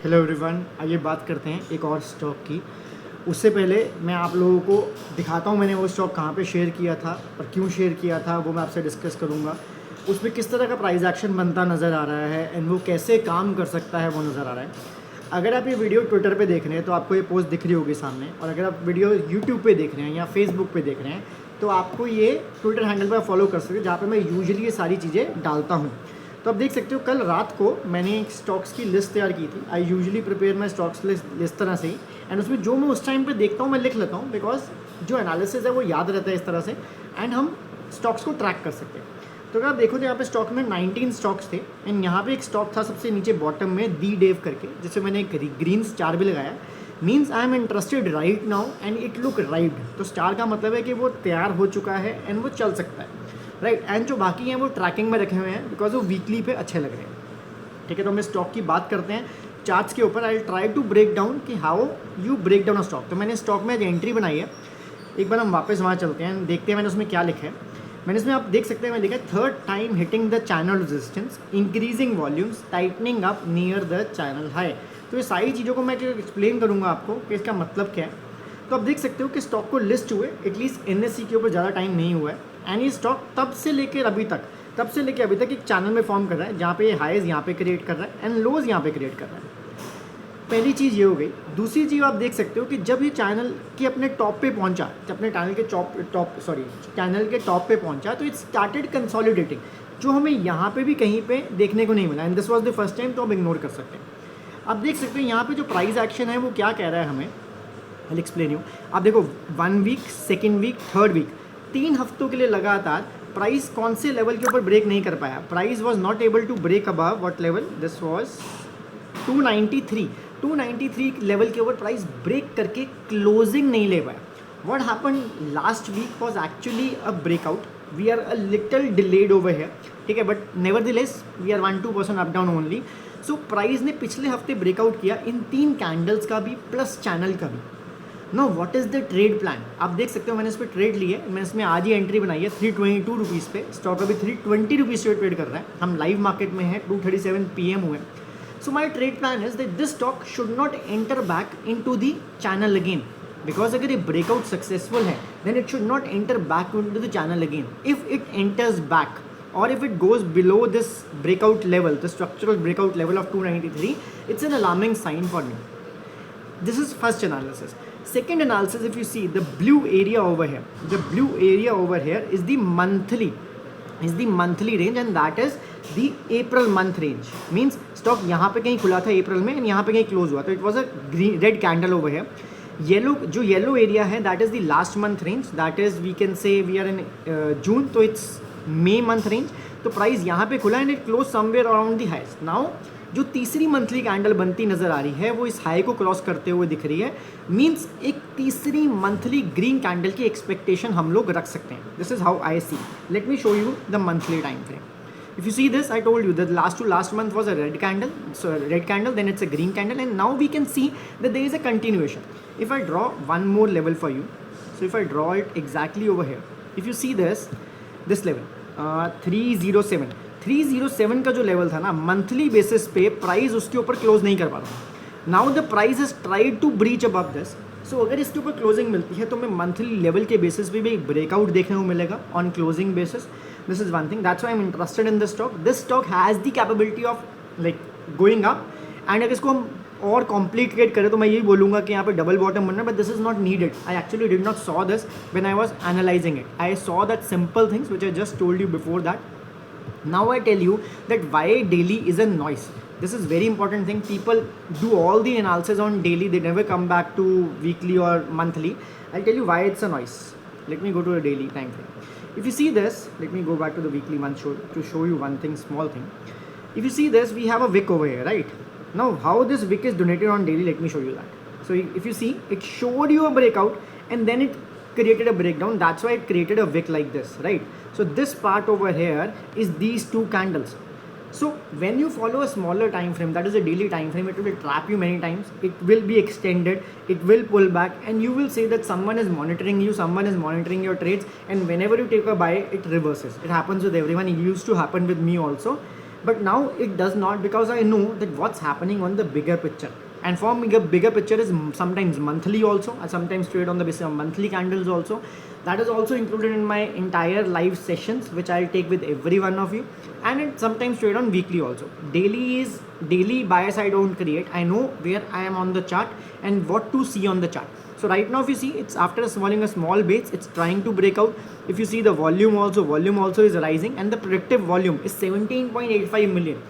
Hello everyone, आइए बात करते हैं एक और स्टॉक की। उससे पहले मैं आप लोगों को दिखाता हूँ मैंने वो स्टॉक कहाँ पे शेयर किया था और क्यों शेयर किया था, वो मैं आपसे डिस्कस करूँगा। उसमें किस तरह का प्राइस एक्शन बनता नज़र आ रहा है एंड वो कैसे काम कर सकता है वो नज़र आ रहा है। अगर आप ये वीडियो ट्विटर पे देख रहे हैं तो आपको ये पोस्ट दिख रही होगी सामने, और अगर आप वीडियो यूट्यूब पे देख रहे हैं या फेसबुक पे देख रहे हैं तो आपको ये ट्विटर हैंडल पर फॉलो कर सकते हैं, जहाँ पे मैं यूजुअली ये सारी चीज़ें डालता हूँ। तो आप देख सकते हो कल रात को मैंने एक स्टॉक्स की लिस्ट तैयार की थी। I usually prepare my stocks list इस तरह से ही, एंड उसमें जो मैं उस टाइम पे देखता हूँ मैं लिख लेता हूँ, बिकॉज जो एनालिसिस है वो याद रहता है इस तरह से, एंड हम स्टॉक्स को ट्रैक कर सकते हैं। तो अगर आप देखो तो यहाँ पे स्टॉक में 19 स्टॉक्स थे, एंड यहाँ पे एक स्टॉक था सबसे नीचे बॉटम में दी डेव करके, जिससे मैंने एक ग्रीन स्टार भी लगाया। Means I am interested right now and it look right. तो स्टार का मतलब है कि वो तैयार हो चुका है एंड वो चल सकता है, राइट। एंड जो बाकी हैं वो ट्रैकिंग में रखे हुए हैं बिकॉज वो वीकली पे अच्छे लग रहे हैं। ठीक है, तो हम स्टॉक की बात करते हैं चार्ट्स के ऊपर। I try to break down कि how you break down a stock. तो मैंने स्टॉक में एंट्री बनाई है, एक बार हम वापस वहाँ चलते हैं, देखते हैं मैंने उसमें क्या लिखा है। मैंने इसमें आप देख सकते हैं मैंने लिखा है third time hitting the channel resistance, increasing volumes, tightening up near the channel high. तो ये सारी चीज़ों को मैं एक्सप्लेन करूँगा आपको कि इसका मतलब क्या है। तो आप देख सकते हो कि स्टॉक को लिस्ट हुए एटलीस्ट एनएससी के ऊपर ज़्यादा टाइम नहीं हुआ है, एंड ये स्टॉक तब से लेकर अभी तक एक चैनल में फॉर्म कर रहा है, जहाँ पे ये हाईज यहाँ पे क्रिएट कर रहा है एंड लोज यहाँ पे क्रिएट कर रहा है। पहली चीज़ ये हो गई। दूसरी चीज़ आप देख सकते हो कि जब ये चैनल के अपने टॉप पे पहुंचा, जब अपने चैनल के टॉप पे पहुंचा, तो इट स्टार्टेड कंसोलिडेटिंग, जो हमें यहाँ पे भी कहीं पे देखने को नहीं मिला, and this was the first time. तो हम इग्नोर कर सकते हैं। अब देख सकते हो यहाँ पे जो प्राइस एक्शन है वो क्या कह रहा है हमें, आई एक्सप्लेन यू। आप देखो 1 week, second week, third week, 3 हफ्तों के लिए लगातार प्राइस कौन से लेवल के ऊपर ब्रेक नहीं कर पाया। Price was not able to break above what level, this was 293 level के ऊपर प्राइस ब्रेक करके क्लोजिंग नहीं ले पाया। What happen last week was actually a breakout. We are a little delayed over here, ठीक है, but nevertheless we are 1-2% up down only. So price ने पिछले हफ्ते ब्रेकआउट किया इन 3 कैंडल्स का भी प्लस चैनल का भी। Know what is the trade plan, आप देख सकते हो मैंने इस पर ट्रेड ली है। मैं इसमें आज ही एंट्री बनाई है 322 रुपीज़ पे। स्टॉक अभी 320 रुपीज़ पे ट्रेड कर रहा है। हम लाइव मार्केट में हैं, 2:37 PM हुए। So my trade plan is that this stock should not enter back into the channel again, because अगर ये ब्रेकआउट सक्सेसफुल है then it should not enter back into the channel again. If it enters back or if it goes below this breakout level, the structural breakout level of 293, it's an alarming sign for me. This is first analysis. Second analysis, if you see the blue area over here, is the monthly range, and that is the April month range. Means stock यहाँ पे कहीं खुला था अप्रैल में, and यहाँ पे कहीं close हुआ, तो it was a green red candle over here. Yellow area है that is the last month range, that is we can say we are in June, तो इट्स मे मंथ रेंज। तो price यहाँ पे खुला and it close somewhere around the highs. Now जो तीसरी monthly candle बनती नजर आ रही है वो इस हाई को क्रॉस करते हुए दिख रही है। मीन्स एक तीसरी मंथली ग्रीन कैंडल की एक्सपेक्टेशन हम लोग रख सकते हैं। This is how I see. Let me show you the monthly time frame. If you see this, I told you that last month was a red candle, then it's a green candle, and now we can see that there is a continuation. If I draw one more level for you, so if I draw it exactly over here, if you see this level, 307 का जो level था ना monthly basis पे, price उसके ऊपर close नहीं कर पा रहा। Now the price has tried to breach above this. So अगर इसके ऊपर क्लोजिंग मिलती है तो मैं मंथली लेवल के बेसिस पे भी एक ब्रेकआउट देखने को मिलेगा on closing basis. This is one thing. That's why I'm interested in this stock. This stock has the capability of like going up. And अगर इसको हम और कॉम्प्लिकेट करें तो मैं यही बोलूँगा कि यहाँ पे डबल बॉटम बनना, but this is not needed. I actually did not saw this when I was analysing it. I saw that simple things which I just told you before that. Now I tell you that why daily is a noise. This is very important thing. People do all the analysis on daily. They never come back to weekly or monthly. I'll tell you why it's a noise. Let me go to a daily time frame. If you see this, let me go back to the weekly one to show you one thing, small thing. If you see this, we have a wick over here, right? Now, how this wick is donated on daily, let me show you that. So if you see, it showed you a breakout and then it created a breakdown. That's why it created a wick like this, right? So this part over here is these two candles. So when you follow a smaller time frame, that is a daily time frame, it will trap you many times. It will be extended, it will pull back, and you will say that someone is monitoring you, someone is monitoring your trades, and whenever you take a buy, it reverses. It happens with everyone. It used to happen with me also. But now it does not, because I know that what's happening on the bigger picture. And for me, the bigger picture is sometimes monthly also. I sometimes trade on the basis of monthly candles also. That is also included in my entire live sessions, which I'll take with every one of you. And it sometimes trade on weekly also. Daily bias I don't create. I know where I am on the chart and what to see on the chart. So right now, if you see, it's after swallowing a small base, it's trying to break out. If you see the volume also is rising, and the predictive volume is 17.85 million.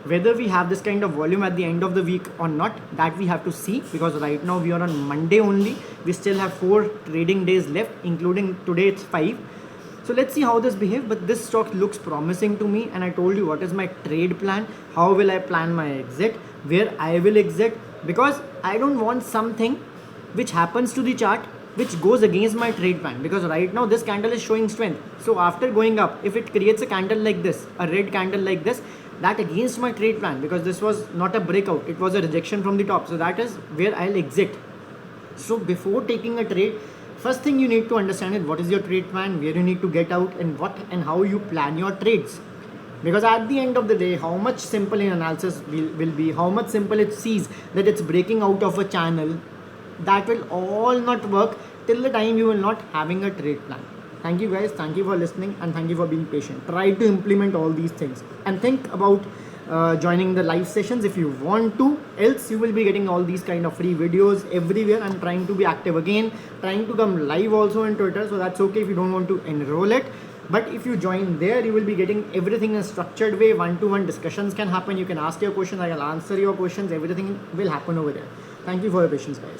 Whether we have this kind of volume at the end of the week or not, that we have to see, because right now we are on Monday only. We still have 4 trading days left, including today it's 5. So let's see how this behaves. But this stock looks promising to me, and I told you what is my trade plan, how will I plan my exit, where I will exit, because I don't want something which happens to the chart which goes against my trade plan. Because right now this candle is showing strength, so after going up, if it creates a candle like this, a red candle like this, that against my trade plan, because this was not a breakout, it was a rejection from the top. So that is where I'll exit. So before taking a trade, first thing you need to understand is what is your trade plan, where you need to get out, and what and how you plan your trades. Because at the end of the day, how much simple in analysis will be, how much simple it sees that it's breaking out of a channel, that will all not work till the time you will not having a trade plan. Thank you guys, thank you for listening, and thank you for being patient. Try to implement all these things, and think about joining the live sessions if you want to. Else you will be getting all these kind of free videos everywhere. I'm trying to be active again, trying to come live also on Twitter, so that's okay if you don't want to enroll it. But if you join there, you will be getting everything in a structured way. One-to-one discussions can happen. You can ask your questions, I will answer your questions. Everything will happen over there. Thank you for your patience, guys.